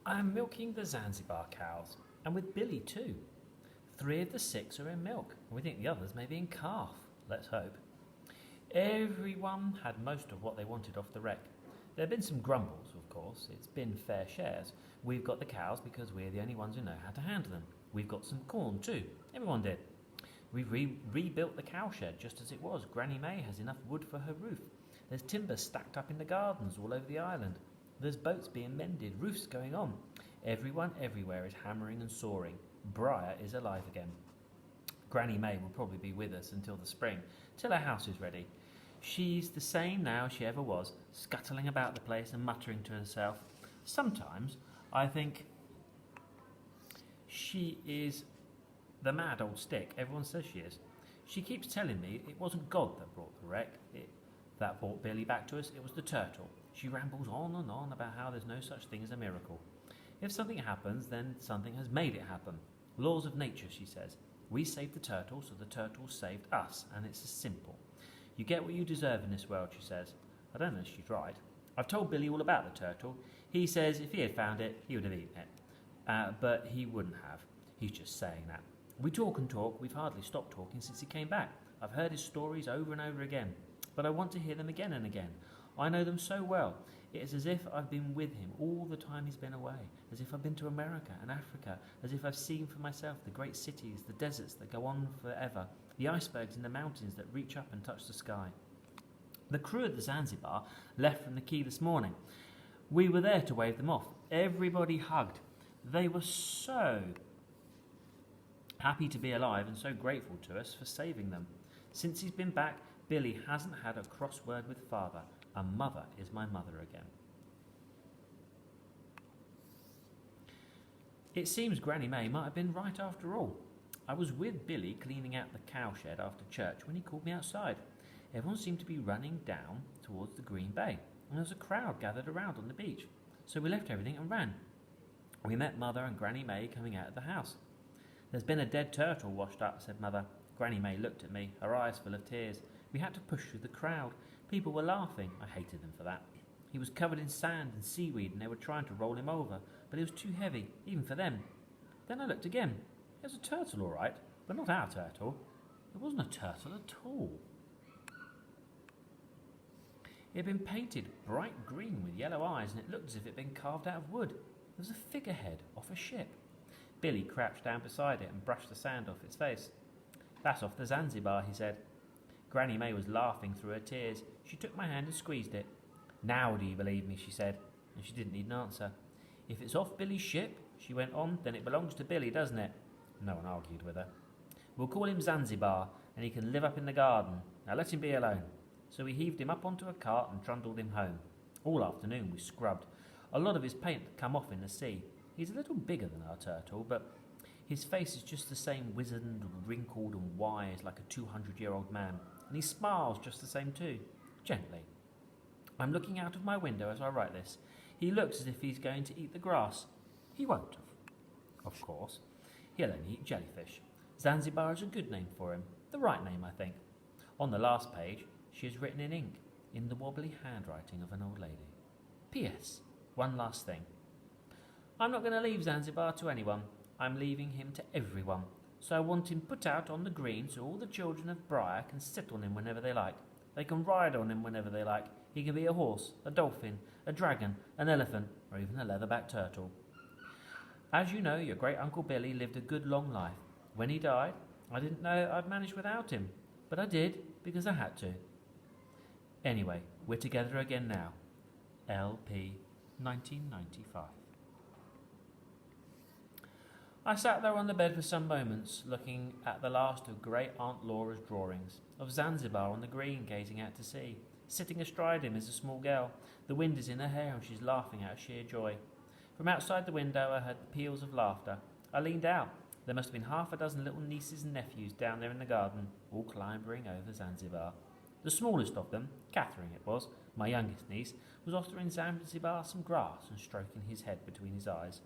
I'm milking the Zanzibar cows, and with Billy too. 3 of the 6 are in milk, and we think the others may be in calf. Let's hope. Everyone had most of what they wanted off the wreck. There have been some grumbles, of course. It's been fair shares. We've got the cows because we're the only ones who know how to handle them. We've got some corn too. Everyone did. We've rebuilt the cowshed just as it was. Granny May has enough wood for her roof. There's timber stacked up in the gardens all over the island. There's boats being mended, roofs going on. Everyone everywhere is hammering and sawing. Briar is alive again. Granny May will probably be with us until the spring, till her house is ready. She's the same now as she ever was, scuttling about the place and muttering to herself. Sometimes I think she is the mad old stick everyone says she is. She keeps telling me it wasn't God that brought the wreck, that brought Billy back to us, it was the turtle. She rambles on and on about how there's no such thing as a miracle. If something happens, then something has made it happen. Laws of nature, she says. We saved the turtle, so the turtle saved us, and it's as simple. You get what you deserve in this world, she says. I don't know if she's right. I've told Billy all about the turtle. He says if he had found it, he would have eaten it. But he wouldn't have. He's just saying that. We talk and talk. We've hardly stopped talking since he came back. I've heard his stories over and over again, but I want to hear them again and again. I know them so well. It is as if I've been with him all the time he's been away, as if I've been to America and Africa, as if I've seen for myself the great cities, the deserts that go on forever, the icebergs in the mountains that reach up and touch the sky. The crew at the Zanzibar left from the quay this morning. We were there to wave them off. Everybody hugged. They were so happy to be alive and so grateful to us for saving them. Since he's been back, Billy hasn't had a cross word with father. And mother is my mother again. It seems Granny May might have been right after all. I was with Billy cleaning out the cowshed after church when he called me outside. Everyone seemed to be running down towards the Green Bay, and there was a crowd gathered around on the beach. So we left everything and ran. We met Mother and Granny May coming out of the house. There's been a dead turtle washed up, said Mother. Granny May looked at me, her eyes full of tears. We had to push through the crowd. People were laughing. I hated them for that. He was covered in sand and seaweed and they were trying to roll him over, but it was too heavy, even for them. Then I looked again. It was a turtle, all right, but not our turtle. It wasn't a turtle at all. It had been painted bright green with yellow eyes and it looked as if it had been carved out of wood. It was a figurehead off a ship. Billy crouched down beside it and brushed the sand off its face. That's off the Zanzibar, he said. Granny May was laughing through her tears. She took my hand and squeezed it. Now do you believe me, she said, and she didn't need an answer. If it's off Billy's ship, she went on, then it belongs to Billy, doesn't it? No one argued with her. We'll call him Zanzibar, and he can live up in the garden. Now let him be alone. So we heaved him up onto a cart and trundled him home. All afternoon we scrubbed. A lot of his paint had come off in the sea. He's a little bigger than our turtle, but his face is just the same wizened, wrinkled and wise like a 200-year-old man. And he smiles just the same too, gently. I'm looking out of my window as I write this. He looks as if he's going to eat the grass. He won't, of course. He'll only eat jellyfish. Zanzibar is a good name for him. The right name, I think. On the last page, she has written in ink, in the wobbly handwriting of an old lady. P.S. One last thing. I'm not going to leave Zanzibar to anyone. I'm leaving him to everyone. So I want him put out on the green so all the children of Briar can sit on him whenever they like. They can ride on him whenever they like. He can be a horse, a dolphin, a dragon, an elephant, or even a leatherback turtle. As you know, your great-uncle Billy lived a good long life. When he died, I didn't know I'd manage without him, but I did because I had to. Anyway, we're together again now. LP 1995. I sat there on the bed for some moments, looking at the last of great Aunt Laura's drawings, of Zanzibar on the green gazing out to sea. Sitting astride him is a small girl. The wind is in her hair and she's laughing out of sheer joy. From outside the window I heard peals of laughter. I leaned out. There must have been 6 little nieces and nephews down there in the garden, all clambering over Zanzibar. The smallest of them, Catherine it was, my youngest niece, was offering Zanzibar some grass and stroking his head between his eyes.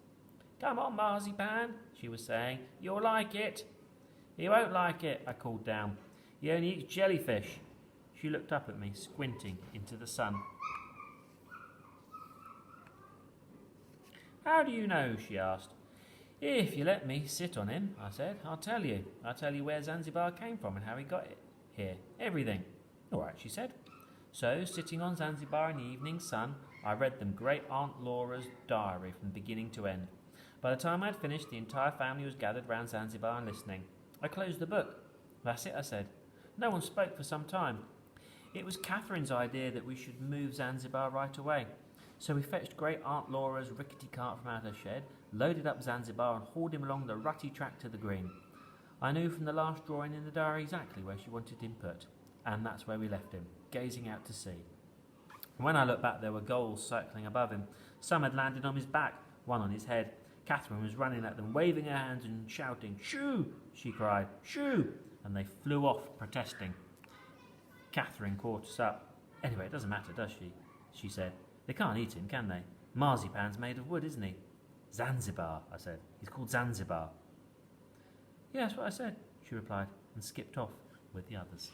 Come on, Marzipan, she was saying. You'll like it. He won't like it, I called down. He only eats jellyfish. She looked up at me, squinting into the sun. How do you know? She asked. If you let me sit on him, I said, I'll tell you. I'll tell you where Zanzibar came from and how he got it here. Everything. All right, she said. So, sitting on Zanzibar in the evening sun, I read them Great Aunt Laura's diary from beginning to end. By the time I had finished, the entire family was gathered round Zanzibar and listening. I closed the book. That's it, I said. No one spoke for some time. It was Catherine's idea that we should move Zanzibar right away. So we fetched Great Aunt Laura's rickety cart from out her shed, loaded up Zanzibar and hauled him along the rutty track to the green. I knew from the last drawing in the diary exactly where she wanted him put, and that's where we left him, gazing out to sea. When I looked back, there were gulls circling above him. Some had landed on his back, one on his head. Catherine was running at them, waving her hands and shouting, "Shoo!" she cried, "Shoo!" And they flew off, protesting. Catherine caught us up. "Anyway, it doesn't matter, does she?" she said. "They can't eat him, can they? Marzipan's made of wood, isn't he?" "Zanzibar," I said. "He's called Zanzibar." "Yeah, that's what I said," she replied, and skipped off with the others.